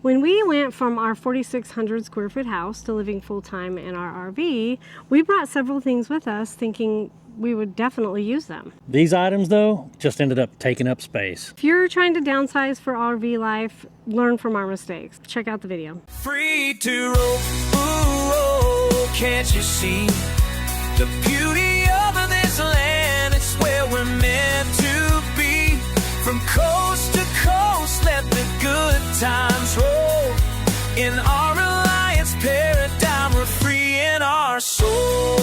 When we went from our 4,600 square foot house to living full-time in our RV, we brought several things with us thinking we would definitely use them. These items, though, just ended up taking up space. If you're trying to downsize for RV life, learn from our mistakes. Check out the video. Free to roam, ooh, can't you see the beauty of this land? It's where we're meant to be. From coast to coast, let the good times roll. In our Alliance paradigm, we're free in our soul.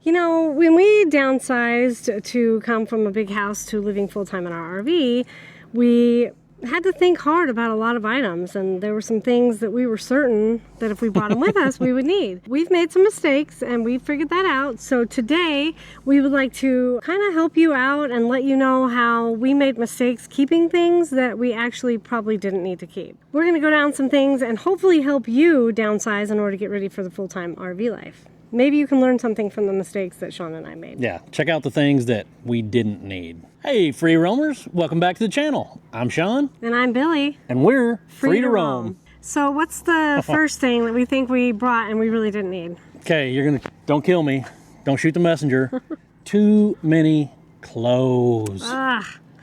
You know, when we downsized to come from a big house to living full-time in our RV, we had to think hard about a lot of items, and there were some things that we were certain that if we brought them with us, we would need. We've made some mistakes, and we figured that out. So today, we would like to kind of help you out and let you know how we made mistakes keeping things that we actually probably didn't need to keep. We're going to go down some things and hopefully help you downsize in order to get ready for the full-time RV life. Maybe you can learn something from the mistakes that Sean and I made. Yeah, check out the things that we didn't need. Hey, free roamers, welcome back to the channel. I'm Sean. And I'm Billy. And we're free to roam. So what's the first thing that we think we brought and we really didn't need? Okay, don't kill me. Don't shoot the messenger. Too many clothes.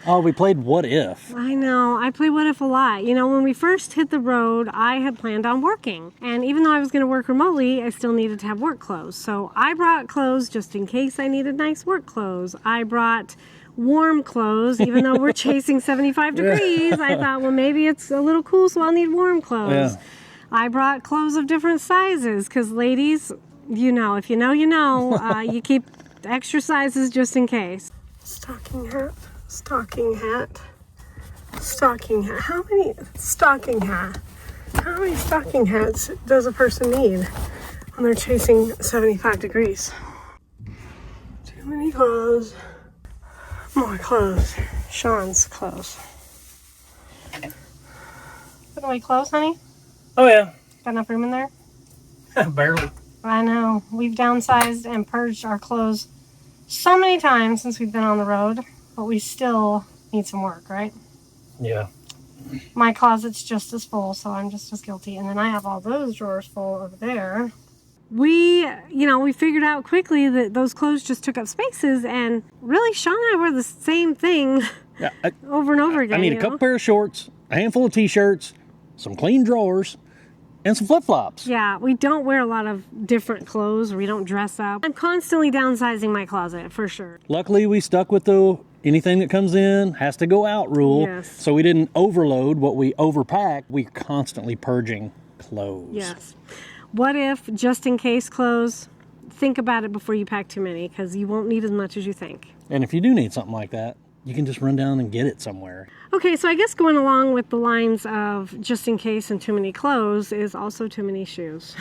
Oh, we played What If. I know. I play What If a lot. You know, when we first hit the road, I had planned on working. And even though I was going to work remotely, I still needed to have work clothes. So I brought clothes just in case I needed nice work clothes. I brought warm clothes, even though we're chasing 75 degrees. I thought, well, maybe it's a little cool, so I'll need warm clothes. Yeah. I brought clothes of different sizes because ladies, you know, if you know, you know, you keep extra sizes just in case. Stocking hat. Stocking hat. Stocking hat. How many stocking hats does a person need when they're chasing 75 degrees? Too many clothes. More clothes. Sean's clothes. Put away clothes, honey? Oh, yeah. Got enough room in there? Barely. I know. We've downsized and purged our clothes so many times since we've been on the road. But we still need some work, right? Yeah. My closet's just as full, so I'm just as guilty. And then I have all those drawers full over there. We figured out quickly that those clothes just took up spaces, and really, Sean and I wear the same thing over and over again. I need a couple pair of shorts, a handful of t-shirts, some clean drawers, and some flip-flops. Yeah, we don't wear a lot of different clothes. We don't dress up. I'm constantly downsizing my closet, for sure. Luckily, we stuck with the anything that comes in has to go out rule. Yes. So we didn't overload what we overpacked. We're constantly purging clothes. Yes. What if, just in case clothes, think about it before you pack too many, because you won't need as much as you think. And if you do need something like that, you can just run down and get it somewhere. Okay, so I guess going along with the lines of just in case and too many clothes is also too many shoes.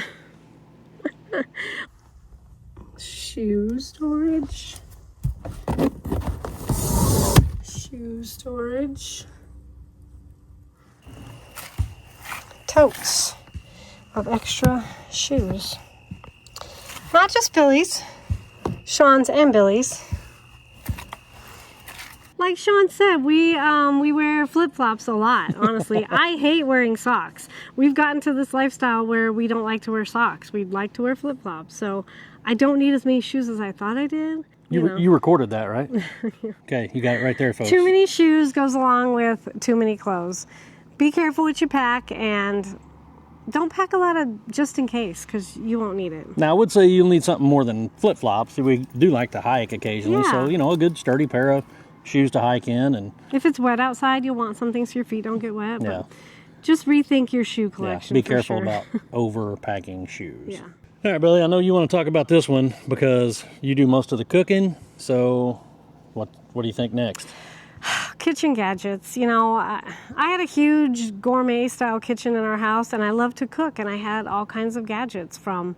Shoe storage. Shoe storage. Totes of extra shoes. Not just Billy's, Sean's and Billy's. Like Sean said, we wear flip-flops a lot, honestly. I hate wearing socks. We've gotten to this lifestyle where we don't like to wear socks. We'd like to wear flip-flops. So I don't need as many shoes as I thought I did. You recorded that, right? Okay, you got it right there, folks. Too many shoes goes along with too many clothes. Be careful what you pack, and don't pack a lot of just in case, because you won't need it. Now, I would say you'll need something more than flip-flops. We do like to hike occasionally, so, a good sturdy pair of shoes to hike in. And if it's wet outside, you'll want something so your feet don't get wet. Yeah. But just rethink your shoe collection. Yeah, be careful about overpacking shoes. Yeah. All right, Billy, I know you want to talk about this one because you do most of the cooking. So what do you think next? Kitchen gadgets. I had a huge gourmet style kitchen in our house, and I love to cook, and I had all kinds of gadgets, from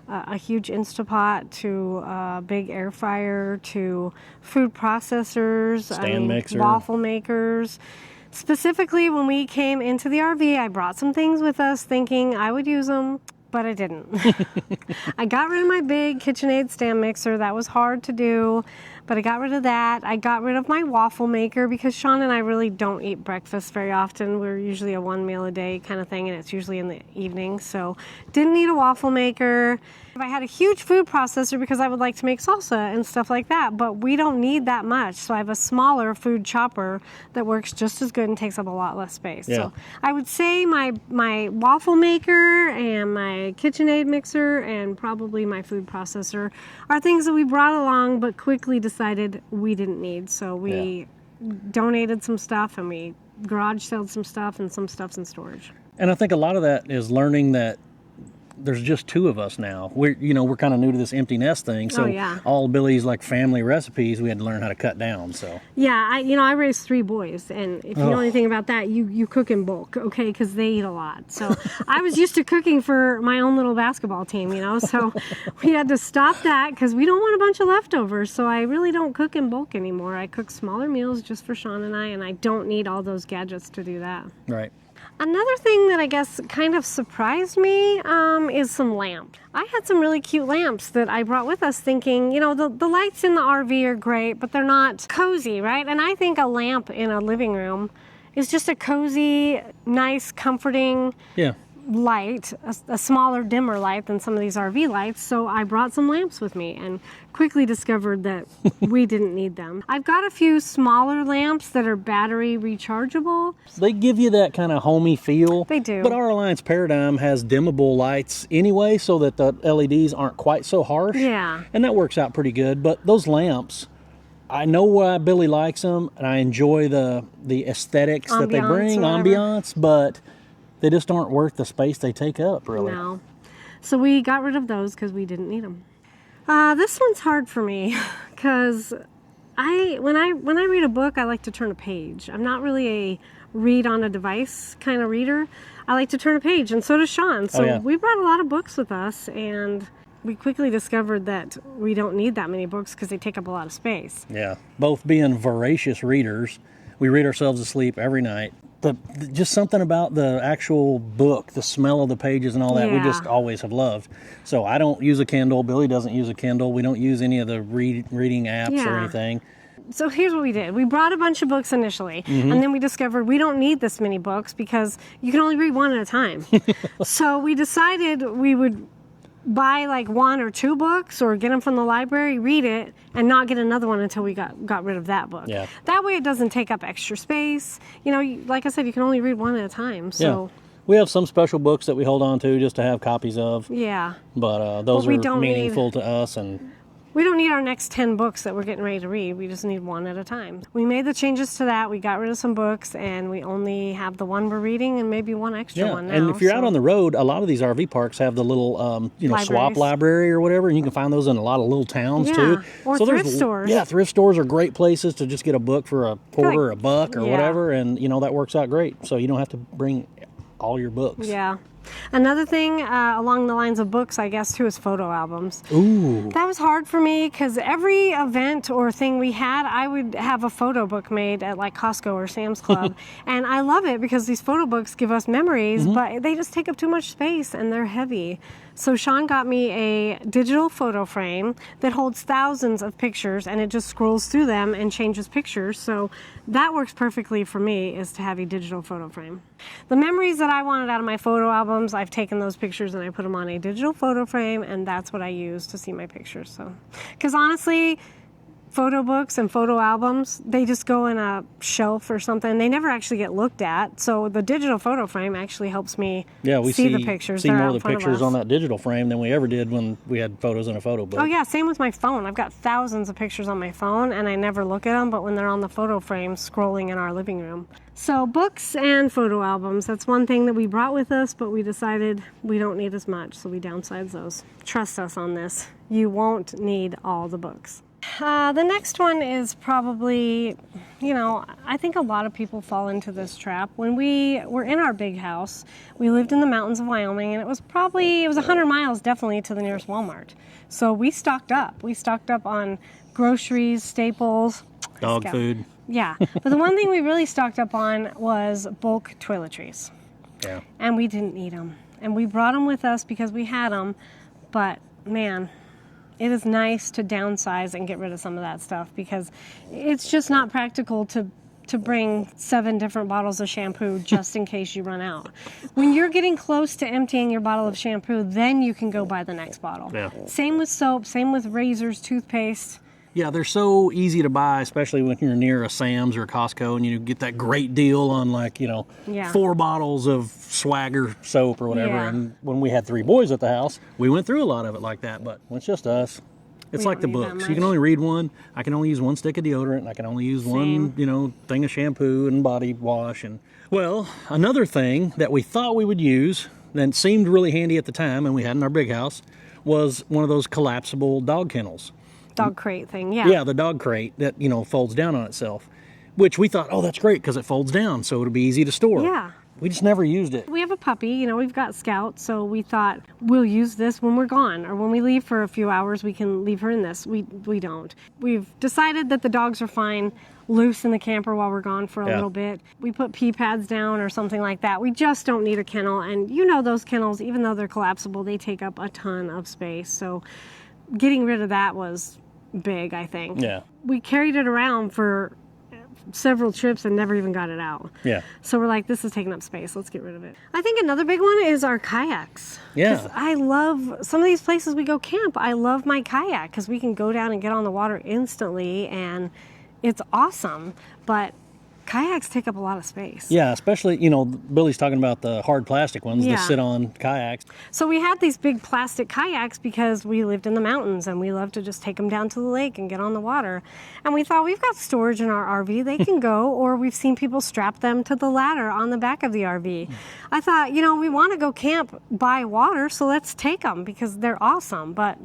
a huge Instapot to a big air fryer to food processors, stand mixer, waffle makers. Specifically, when we came into the RV, I brought some things with us thinking I would use them, but I didn't. I got rid of my big KitchenAid stand mixer. That was hard to do, But I got rid of that. I got rid of my waffle maker because Sean and I really don't eat breakfast very often. We're usually a one meal a day kind of thing, and it's usually in the evening. So didn't need a waffle maker. I had a huge food processor because I would like to make salsa and stuff like that, but we don't need that much. So I have a smaller food chopper that works just as good and takes up a lot less space. Yeah. So I would say my waffle maker and my KitchenAid mixer and probably my food processor are things that we brought along but quickly decided we didn't need. So we donated some stuff and we garage sold some stuff, and some stuff's in storage. And I think a lot of that is learning that there's just two of us now. We're kind of new to this empty nest thing. So all Billy's like family recipes, we had to learn how to cut down. So yeah, I raised 3 boys, and if you know anything about that, you cook in bulk, okay? Because they eat a lot. So I was used to cooking for my own little basketball team, So we had to stop that because we don't want a bunch of leftovers. So I really don't cook in bulk anymore. I cook smaller meals just for Sean and I don't need all those gadgets to do that. Right. Another thing that I guess kind of surprised me is some lamps. I had some really cute lamps that I brought with us thinking, the lights in the RV are great, but they're not cozy, right? And I think a lamp in a living room is just a cozy, nice, comforting light, a smaller, dimmer light than some of these RV lights. So I brought some lamps with me and quickly discovered that we didn't need them. I've got a few smaller lamps that are battery rechargeable. They give you that kind of homey feel. They do. But our Alliance Paradigm has dimmable lights anyway, so that the LEDs aren't quite so harsh. Yeah. And that works out pretty good. But those lamps, I know why Billy likes them, and I enjoy the aesthetics that they bring, ambiance, but they just aren't worth the space they take up, really. No. So we got rid of those because we didn't need them. This one's hard for me because when I read a book, I like to turn a page. I'm not really a read on a device kind of reader. I like to turn a page, and so does Sean. So we brought a lot of books with us, and we quickly discovered that we don't need that many books because they take up a lot of space. Yeah. Both being voracious readers, we read ourselves to sleep every night. Just something about the actual book, the smell of the pages and all that, we just always have loved. So I don't use a Kindle. Billy doesn't use a Kindle. We don't use any of the reading apps or anything. So here's what we did. We brought a bunch of books initially, and then we discovered we don't need this many books because you can only read one at a time. So we decided we would buy like 1 or 2 books or get them from the library, read it, and not get another one until we got rid of that book. Yeah. That way it doesn't take up extra space. Like I said, you can only read one at a time. So we have some special books that we hold on to just to have copies of. Yeah. But those are meaningful to us, and we don't need our next 10 books that we're getting ready to read. We just need one at a time. We made the changes to that. We got rid of some books, and we only have the one we're reading and maybe one extra one now. And if you're out on the road, a lot of these RV parks have the little, swap library or whatever, and you can find those in a lot of little towns too. Or thrift stores. Yeah, thrift stores are great places to just get a book for a quarter, a buck, or whatever, and that works out great. So you don't have to bring all your books. Yeah. Another thing along the lines of books, I guess, too, is photo albums. Ooh. That was hard for me because every event or thing we had, I would have a photo book made at like Costco or Sam's Club. And I love it because these photo books give us memories, but they just take up too much space and they're heavy. So Sean got me a digital photo frame that holds thousands of pictures, and it just scrolls through them and changes pictures. So that works perfectly for me, is to have a digital photo frame. The memories that I wanted out of my photo albums, I've taken those pictures and I put them on a digital photo frame, and that's what I use to see my pictures. So, because honestly, photo books and photo albums, they just go in a shelf or something. They never actually get looked at. So the digital photo frame actually helps me see the pictures. See more of the pictures on that digital frame than we ever did when we had photos in a photo book. Oh yeah, same with my phone. I've got thousands of pictures on my phone, and I never look at them, but when they're on the photo frame scrolling in our living room. So books and photo albums, that's one thing that we brought with us, but we decided we don't need as much, so we downsized those. Trust us on this. You won't need all the books. The next one is probably, I think a lot of people fall into this trap. When we were in our big house, we lived in the mountains of Wyoming, and it was 100 miles definitely to the nearest Walmart. So we stocked up. We stocked up on groceries, staples. Dog food. Yeah, but the one thing we really stocked up on was bulk toiletries. Yeah. And we didn't need them. And we brought them with us because we had them, but man, it is nice to downsize and get rid of some of that stuff because it's just not practical to bring 7 different bottles of shampoo just in case you run out. When you're getting close to emptying your bottle of shampoo, then you can go buy the next bottle. Yeah. Same with soap, same with razors, toothpaste. Yeah, they're so easy to buy, especially when you're near a Sam's or a Costco and you get that great deal on 4 bottles of Swagger soap or whatever. Yeah. And when we had 3 boys at the house, we went through a lot of it like that, but it's just us. It's like the books. You can only read one. I can only use 1 stick of deodorant. I can only use one, thing of shampoo and body wash. And well, another thing that we thought we would use that seemed really handy at the time and we had in our big house was one of those collapsible dog kennels. Dog crate thing, yeah. Yeah, the dog crate that, folds down on itself, which we thought, oh, that's great because it folds down, so it'll be easy to store. Yeah. We just never used it. We have a puppy, we've got Scout, so we thought we'll use this when we're gone or when we leave for a few hours, we can leave her in this. We don't. We've decided that the dogs are fine loose in the camper while we're gone for a little bit. We put pee pads down or something like that. We just don't need a kennel, and those kennels, even though they're collapsible, they take up a ton of space. So getting rid of that was big, I think. Yeah. We carried it around for several trips and never even got it out. Yeah. So we're like, this is taking up space. Let's get rid of it. I think another big one is our kayaks. Yeah. 'Cause I love some of these places we go camp. I love my kayak because we can go down and get on the water instantly, and it's awesome. But kayaks take up a lot of space. Yeah, especially, Billy's talking about the hard plastic ones that sit on kayaks. So we had these big plastic kayaks because we lived in the mountains and we love to just take them down to the lake and get on the water. And we thought, we've got storage in our RV, they can go, or we've seen people strap them to the ladder on the back of the RV. I thought, we want to go camp by water, so let's take them because they're awesome. But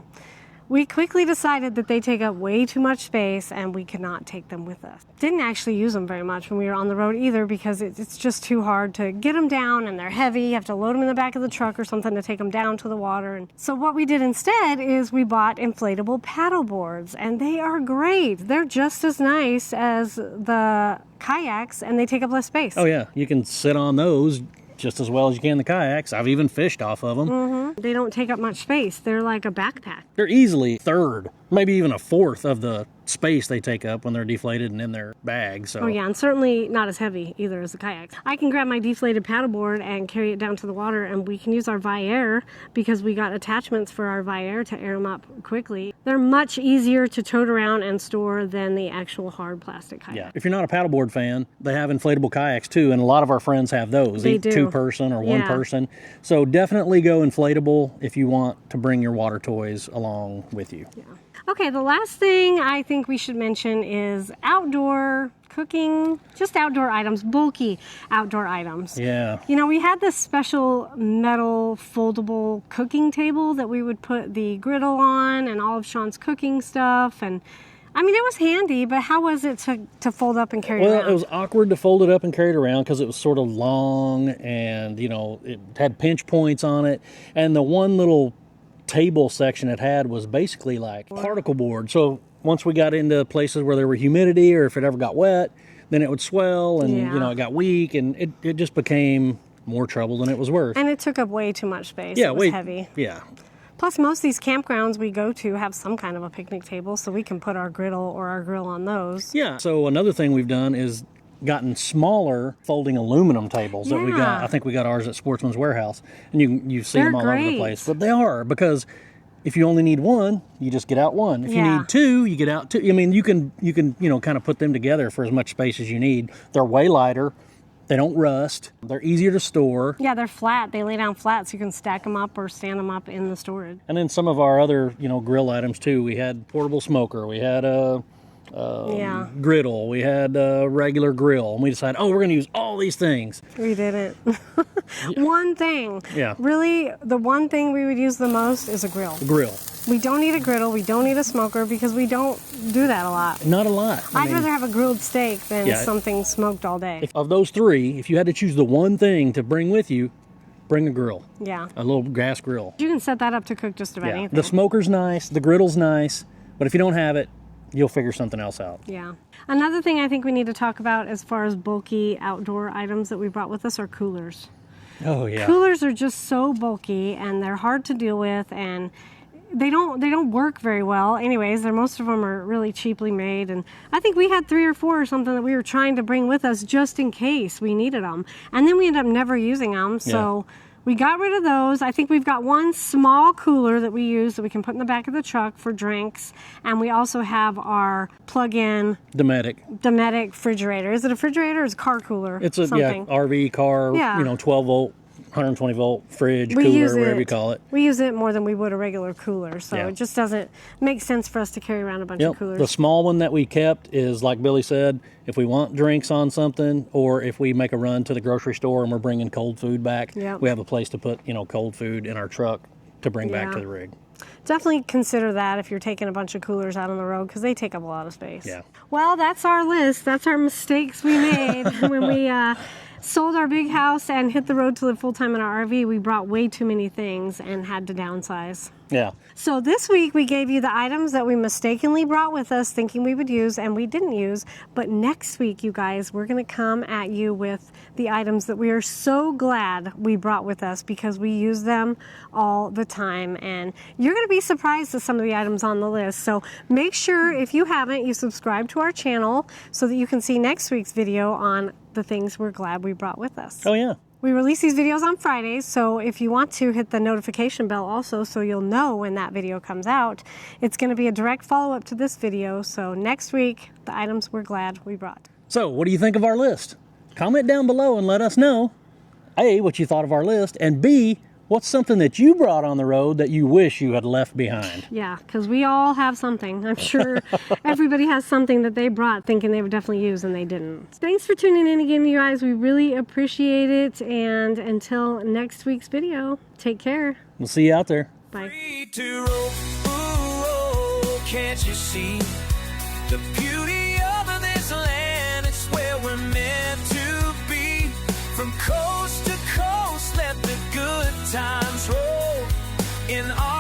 we quickly decided that they take up way too much space and we could not take them with us. Didn't actually use them very much when we were on the road either because it's just too hard to get them down and they're heavy. You have to load them in the back of the truck or something to take them down to the water. And so what we did instead is we bought inflatable paddle boards, and they are great. They're just as nice as the kayaks and they take up less space. Oh yeah, you can sit on those just as well as you can the kayaks. I've even fished off of them. Mm-hmm. They don't take up much space. They're like a backpack. They're easily a third, maybe even a fourth of the space they take up when they're deflated and in their bag. So. Oh yeah, and certainly not as heavy either as the kayaks. I can grab my deflated paddleboard and carry it down to the water, and we can use our Viair because we got attachments for our Viair to air them up quickly. They're much easier to tote around and store than the actual hard plastic kayak. Yeah, if you're not a paddleboard fan, they have inflatable kayaks too, and a lot of our friends have those. They do. 2-person or 1 person. So definitely go inflatable if you want to bring your water toys along with you. Yeah. Okay, the last thing I think we should mention is outdoor cooking, just outdoor items, bulky outdoor items. Yeah. We had this special metal foldable cooking table that we would put the griddle on and all of Sean's cooking stuff, and it was handy, but how was it to fold up and carry it around? Well, it was awkward to fold it up and carry it around because it was sort of long and, it had pinch points on it. And the one little table section it had was basically like particle board. So once we got into places where there were humidity or if it ever got wet, then it would swell and, it got weak, and it just became more trouble than it was worth. And it took up way too much space. Yeah, it was heavy. Yeah. Plus, most of these campgrounds we go to have some kind of a picnic table, so we can put our griddle or our grill on those. Yeah. So another thing we've done is gotten smaller folding aluminum tables that we got. I think we got ours at Sportsman's Warehouse, and you see them all over the place. But they are, because if you only need one, you just get out one. If you need 2, you get out 2. You can kind of put them together for as much space as you need. They're way lighter. They don't rust. They're easier to store. Yeah, they're flat. They lay down flat, so you can stack them up or stand them up in the storage. And then some of our other, grill items too. We had portable smoker. We had a griddle. We had a regular grill. And we decided, we're going to use all these things. We didn't. One thing. Yeah. Really, the one thing we would use the most is a grill. A grill. We don't need a griddle. We don't need a smoker because we don't do that a lot. Not a lot. I'd rather have a grilled steak than something smoked all day. Of those 3, if you had to choose the one thing to bring with you, bring a grill. Yeah. A little gas grill. You can set that up to cook just about anything. The smoker's nice. The griddle's nice. But if you don't have it, you'll figure something else out. Yeah. Another thing I think we need to talk about as far as bulky outdoor items that we brought with us are coolers. Oh, yeah. Coolers are just so bulky and they're hard to deal with, and they don't work very well. Anyways, most of them are really cheaply made, and I think we had 3 or 4 or something that we were trying to bring with us just in case we needed them, and then we ended up never using them. So we got rid of those. I think we've got one small cooler that we use that we can put in the back of the truck for drinks, and we also have our plug-in Dometic refrigerator. Is it a refrigerator or is it a car cooler? It's a RV car, 12 volt. 120 volt fridge, cooler, whatever you call it. We use it more than we would a regular cooler, so it just doesn't make sense for us to carry around a bunch of coolers. The small one that we kept is, like Billy said, if we want drinks on something, or if we make a run to the grocery store and we're bringing cold food back, we have a place to put, cold food in our truck to bring back to the rig. Definitely consider that if you're taking a bunch of coolers out on the road, because they take up a lot of space. Yeah. Well, that's our list. That's our mistakes we made when we sold our big house and hit the road to live full-time in our RV. We brought way too many things and had to downsize. Yeah. So this week we gave you the items that we mistakenly brought with us thinking we would use and we didn't use. But next week, you guys, we're going to come at you with the items that we are so glad we brought with us because we use them all the time. And you're going to be surprised at some of the items on the list. So make sure, if you haven't, you subscribe to our channel so that you can see next week's video on the things we're glad we brought with us. Oh, yeah. We release these videos on Fridays, so if you want to, hit the notification bell also so you'll know when that video comes out. It's going to be a direct follow-up to this video, so next week, the items we're glad we brought. So, what do you think of our list? Comment down below and let us know, A, what you thought of our list, and B, what's something that you brought on the road that you wish you had left behind? Yeah, because we all have something. I'm sure everybody has something that they brought thinking they would definitely use and they didn't. Thanks for tuning in again, you guys. We really appreciate it. And until next week's video, take care. We'll see you out there. Bye. Free to roam. Ooh, oh, can't you see the beauty of this land? It's where we're meant to be. From coast to coast, let the good times roll in our